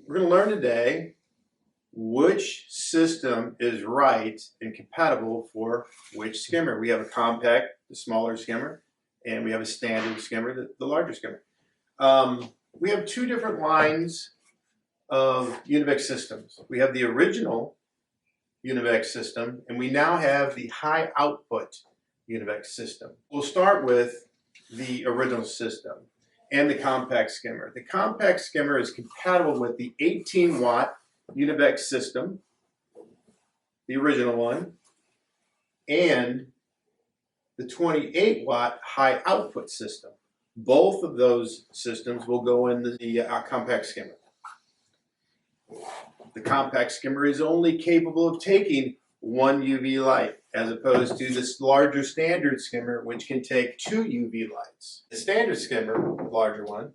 We're going to learn today which system is right and compatible for which skimmer. We have a compact, the smaller skimmer, and we have a standard skimmer, the larger skimmer. We have two different lines of UVinex systems. We have the original UVinex system, and we now have the high output UVinex system. We'll start with the original system and the compact skimmer. The compact skimmer is compatible with the 18-watt UVinex system, the original one, and the 28-watt high output system. Both of those systems will go in the compact skimmer. The compact skimmer is only capable of taking one UV light, as opposed to this larger standard skimmer, which can take 2 UV lights. The standard skimmer, the larger one,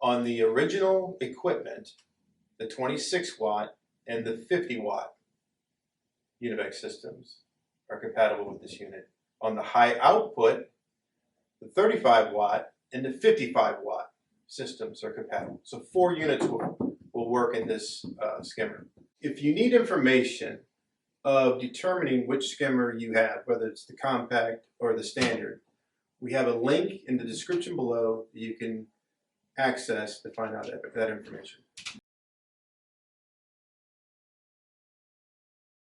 on the original equipment, the 26-watt and the 50-watt UVinex systems are compatible with this unit. On the high output, the 35-watt and the 55-watt systems are compatible. So 4 units will work in this skimmer. If you need information of determining which skimmer you have, whether it's the compact or the standard, we have a link in the description below that you can access to find out that information.